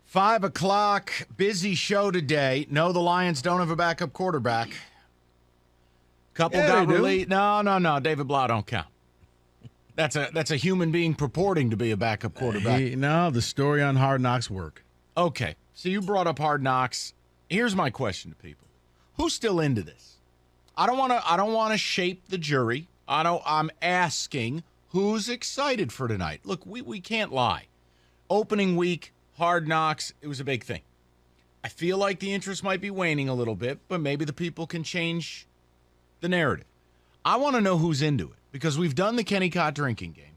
5 o'clock, busy show today. No, the Lions don't have a backup quarterback. Couple got released. No. David Blau don't count. That's a human being purporting to be a backup quarterback. No, the story on Hard Knocks work. Okay, so you brought up Hard Knocks. Here's my question to people: who's still into this? I don't want to shape the jury. I'm asking who's excited for tonight. Look, we can't lie. Opening week, Hard Knocks, it was a big thing. I feel like the interest might be waning a little bit, but maybe the people can change the narrative. I want to know who's into it because we've done the Kenny Cott drinking game.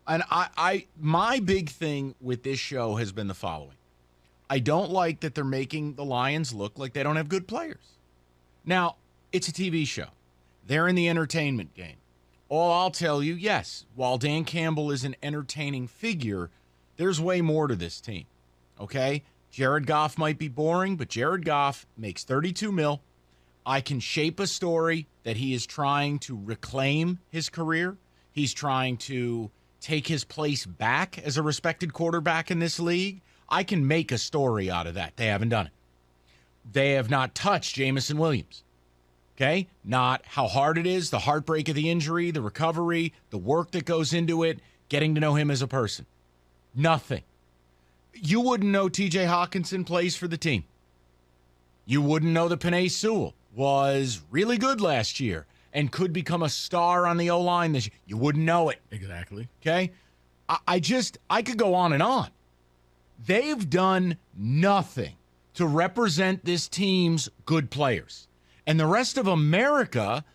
And my big thing with this show has been the following. I don't like that they're making the Lions look like they don't have good players. Now, it's a TV show. They're in the entertainment game. All I'll tell you, yes, while Dan Campbell is an entertaining figure, there's way more to this team, okay? Jared Goff might be boring, but Jared Goff makes $32 million. I can shape a story that he is trying to reclaim his career. He's trying to take his place back as a respected quarterback in this league. I can make a story out of that. They haven't done it. They have not touched Jamison Williams, okay? Not how hard it is, the heartbreak of the injury, the recovery, the work that goes into it, getting to know him as a person. Nothing. You wouldn't know TJ Hawkinson plays for the team. You wouldn't know that Penei Sewell was really good last year and could become a star on the O-line this year. You wouldn't know it. Exactly. Okay? I could go on and on. They've done nothing to represent this team's good players. And the rest of America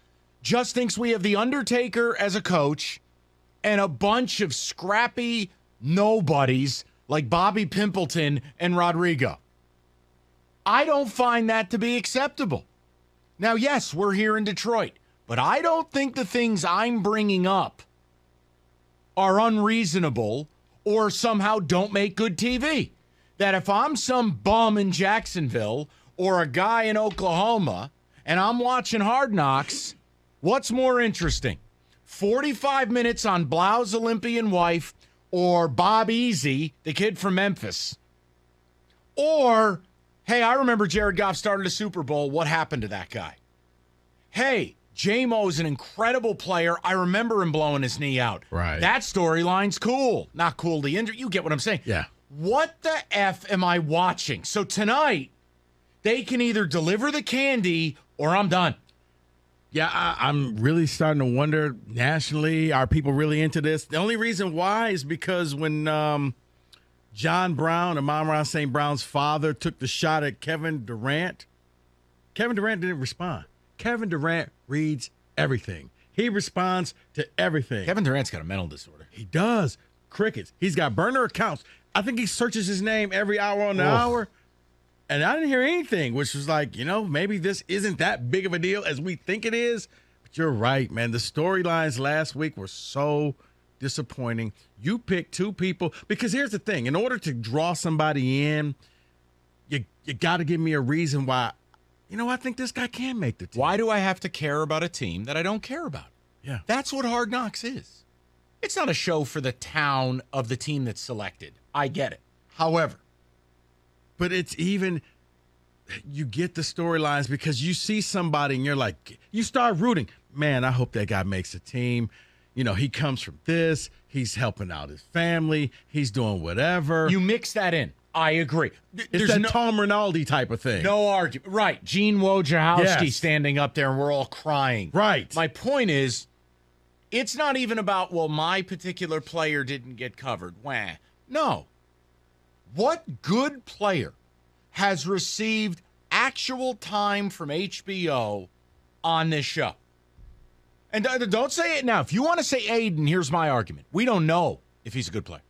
just thinks we have The Undertaker as a coach and a bunch of scrappy nobodies like Bobby Pimpleton and Rodrigo. I don't find that to be acceptable. Now, yes, we're here in Detroit, but I don't think the things I'm bringing up are unreasonable or somehow don't make good TV. That if I'm some bum in Jacksonville or a guy in Oklahoma and I'm watching Hard Knocks, what's more interesting? 45 minutes on Blau's Olympian wife or Bob Easy, the kid from Memphis? Or, hey, I remember Jared Goff started a Super Bowl. What happened to that guy? Hey, J-Mo's an incredible player. I remember him blowing his knee out. Right. That storyline's cool. Not cool to injure. You get what I'm saying. Yeah. What the F am I watching? So tonight, they can either deliver the candy or I'm done. Yeah, I'm really starting to wonder nationally, are people really into this? The only reason why is because when John Brown, Amon-Ra St. Brown's father, took the shot at Kevin Durant didn't respond. Kevin Durant reads everything. He responds to everything. Kevin Durant's got a mental disorder. He does. Crickets. He's got burner accounts. I think he searches his name every hour on the hour. And I didn't hear anything, which was like, maybe this isn't that big of a deal as we think it is. But you're right, man. The storylines last week were so disappointing. You picked two people. Because here's the thing. In order to draw somebody in, you got to give me a reason why, I think this guy can make the team. Why do I have to care about a team that I don't care about? Yeah. That's what Hard Knocks is. It's not a show for the town of the team that's selected. I get it. However, but it's even, you get the storylines because you see somebody and you're like, you start rooting. Man, I hope that guy makes a team. He comes from this. He's helping out his family. He's doing whatever. You mix that in. I agree. It's that Tom Rinaldi type of thing. No argument. Right. Gene Wojciechowski standing up there and we're all crying. Right. My point is, it's not even about, my particular player didn't get covered. Wah. No. What good player has received actual time from HBO on this show? And don't say it now. If you want to say Aiden, here's my argument. We don't know if he's a good player.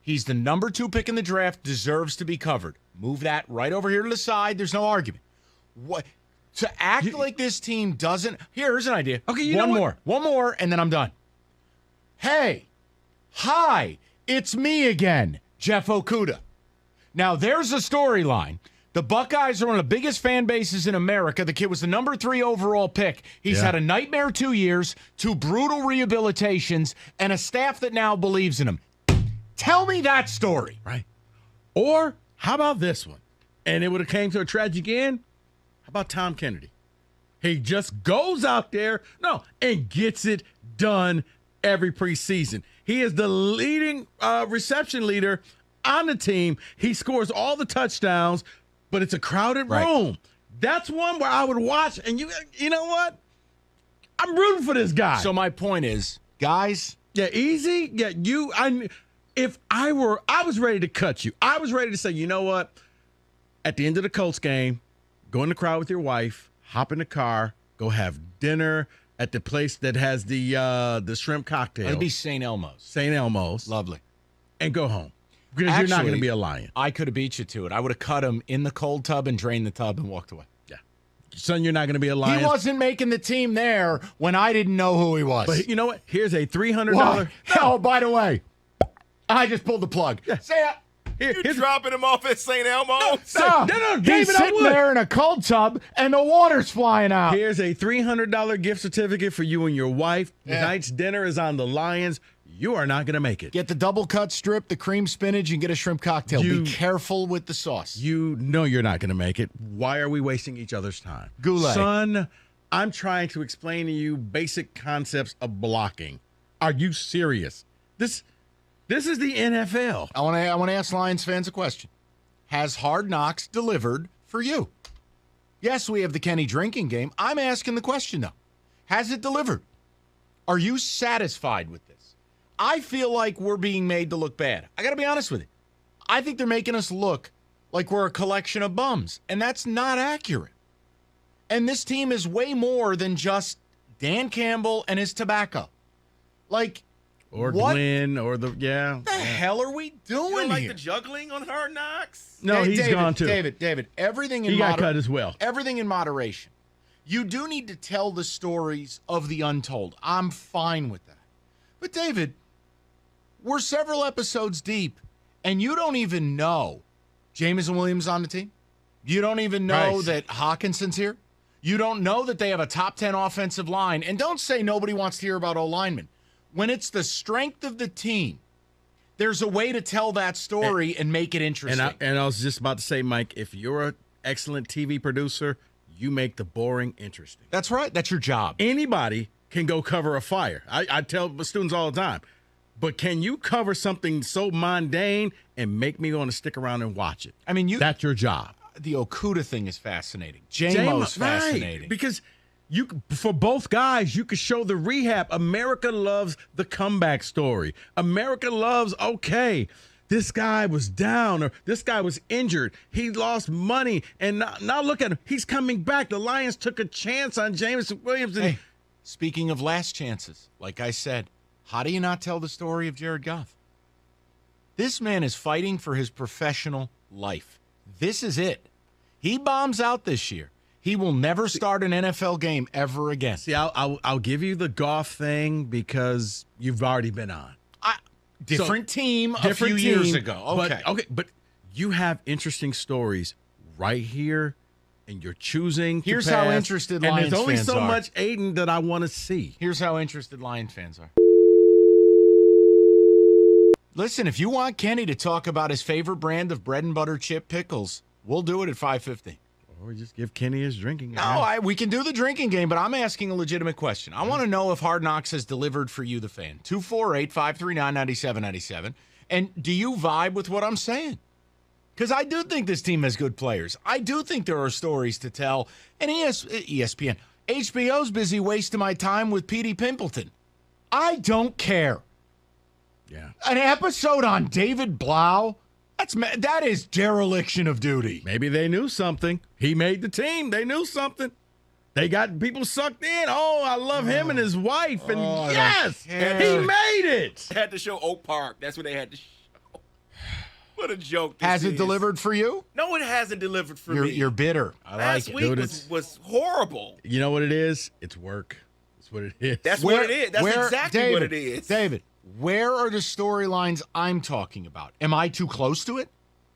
He's the number 2 pick in the draft, deserves to be covered. Move that right over here to the side. There's no argument. What to act like this team doesn't. Here's an idea. Okay, one more, and then I'm done. Hey, hi, it's me again, Jeff Okuda. Now there's a storyline. The Buckeyes are one of the biggest fan bases in America. The kid was the number 3 overall pick. He's had a nightmare 2 years, 2 brutal rehabilitations, and a staff that now believes in him. Tell me that story. Right. Or How about this one? And it would have came to a tragic end. How about Tom Kennedy? He just goes out there, and gets it done every preseason. He is the leading reception leader on the team. He scores all the touchdowns, but it's a crowded room. That's one where I would watch, and you know what? I'm rooting for this guy. So my point is, guys. Yeah, easy. Yeah, I was ready to cut you. I was ready to say, you know what? At the end of the Colts game, go in the crowd with your wife, hop in the car, go have dinner at the place that has the shrimp cocktail. It'd be St. Elmo's. St. Elmo's. Lovely. And go home. Because you're not going to be a lion. I could have beat you to it. I would have cut him in the cold tub and drained the tub and walked away. Yeah. Son, you're not going to be a lion. He wasn't making the team there when I didn't know who he was. But you know what? Here's a $300. Oh, by the way, I just pulled the plug. Yeah. Say it. You're dropping him off at St. Elmo? No, David, he's sitting there in a cold tub, and the water's flying out. Here's a $300 gift certificate for you and your wife. Tonight's dinner is on the Lions. You are not going to make it. Get the double cut strip, the cream spinach, and get a shrimp cocktail. Be careful with the sauce. You know you're not going to make it. Why are we wasting each other's time? Goulet. Son, I'm trying to explain to you basic concepts of blocking. Are you serious? This is the NFL. I want to ask Lions fans a question. Has Hard Knocks delivered for you? Yes, we have the Kenny drinking game. I'm asking the question, though. Has it delivered? Are you satisfied with this? I feel like we're being made to look bad. I got to be honest with you. I think they're making us look like we're a collection of bums, and that's not accurate. And this team is way more than just Dan Campbell and his tobacco. Or what Glenn, or the hell are we doing You don't like here? the juggling on Hard Knocks? No, he's David, gone too. David, everything in he got cut as well. Everything in moderation. You do need to tell the stories of the untold. I'm fine with that. But David, we're several episodes deep, and you don't even know Jameson Williams on the team. You don't even know that Hawkinson's here. You don't know that they have a top 10 offensive line. And don't say nobody wants to hear about O-linemen. When it's the strength of the team, there's a way to tell that story and make it interesting. And I was just about to say, Mike, if you're an excellent TV producer, you make the boring interesting. That's right. That's your job. Anybody can go cover a fire. I tell my students all the time. But can you cover something so mundane and make me want to stick around and watch it? I mean, that's your job. The Okuda thing is fascinating. JMO's fascinating. Right, because for both guys, you could show the rehab. America loves the comeback story. America loves, this guy was down or this guy was injured. He lost money. And now look at him. He's coming back. The Lions took a chance on Jameson Williams. Hey, speaking of last chances, like I said, how do you not tell the story of Jared Goff? This man is fighting for his professional life. This is it. He bombs out this year. He will never start an NFL game ever again. See, I'll give you the Goff thing because you've already been on. Different team a few years ago. Okay. But you have interesting stories right here, and you're choosing Here's to pass, how interested and Lions there's only fans so are. much Aiden that I want to see. Here's how interested Lions fans are. Listen, if you want Kenny to talk about his favorite brand of bread and butter chip pickles, we'll do it at 5:50. Or just give Kenny his drinking. No, we can do the drinking game, but I'm asking a legitimate question. I want to know if Hard Knocks has delivered for you, the fan. 248-539-9797. And do you vibe with what I'm saying? Because I do think this team has good players. I do think there are stories to tell. And ESPN, HBO's busy wasting my time with Petey Pimpleton. I don't care. Yeah. An episode on David Blau? That is dereliction of duty. Maybe they knew something. He made the team. They knew something. They got people sucked in. Oh, I love him and his wife. And yes, he made it. They had to show Oak Park. That's what they had to show. What a joke this Has it is. delivered for you? No, it hasn't delivered for me. You're bitter. I Last like it. week Dude, was horrible. You know what it is? It's work. That's what it is. That's what it is. That's exactly what it is. David, where are the storylines I'm talking about? Am I too close to it?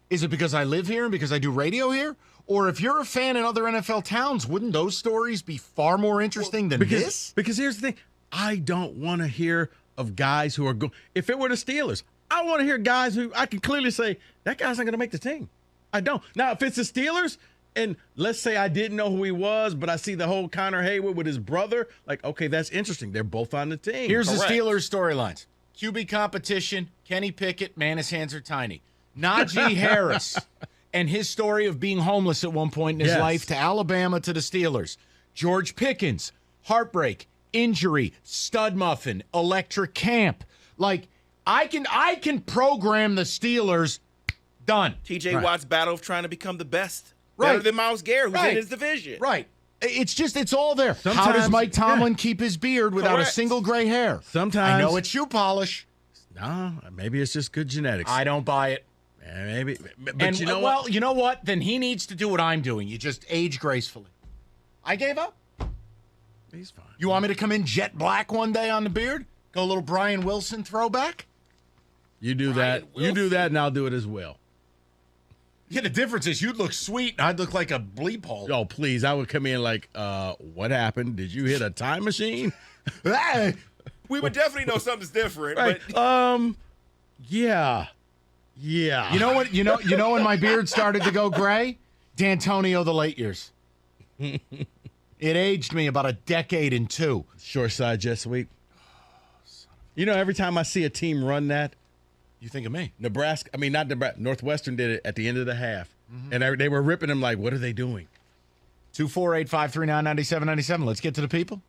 Is it because I live here and because I do radio here? Or if you're a fan in other NFL towns, wouldn't those stories be far more interesting than this? Because here's the thing. I don't want to hear of guys who are if it were the Steelers, I want to hear guys who I can clearly say, that guy's not going to make the team. I don't. Now, if it's the Steelers, and let's say I didn't know who he was, but I see the whole Connor Hayward with his brother, like, okay, that's interesting. They're both on the team. Here's Correct. the Steelers storylines. QB competition, Kenny Pickett, man, his hands are tiny. Najee Harris and his story of being homeless at one point in his life to Alabama to the Steelers. George Pickens, heartbreak, injury, stud muffin, electric camp. Like, I can program the Steelers. Done. TJ Watt's battle of trying to become the best. Right. Better than Myles Garrett, who's Right. in his division. Right. It's all there. How does Sometimes- Mike Tomlin keep his beard without Correct. a single gray hair? Sometimes. I know it's shoe polish. No, maybe it's just good genetics. I don't buy it. Maybe. But And you know well, what? you know what? Then he needs to do what I'm doing. You just age gracefully. I gave up. He's fine. You want me to come in jet black one day on the beard? Go a little Brian Wilson throwback? You do that. Brian You do that, and I'll do it as well. Yeah, the difference is you'd look sweet and I'd look like a bleep hole. Oh, please. I would come in like, what happened? Did you hit a time machine? We would definitely know something's different. Right. But Yeah. Yeah. You know what? You know when my beard started to go gray? D'Antonio the late years. It aged me about a decade and two. Short side jet sweep. You know, every time I see a team run that, You think of me? Nebraska, I mean, not Nebraska, Northwestern did it at the end of the half. And they were ripping them like, what are they doing? 248-539-9797. Let's get to the people.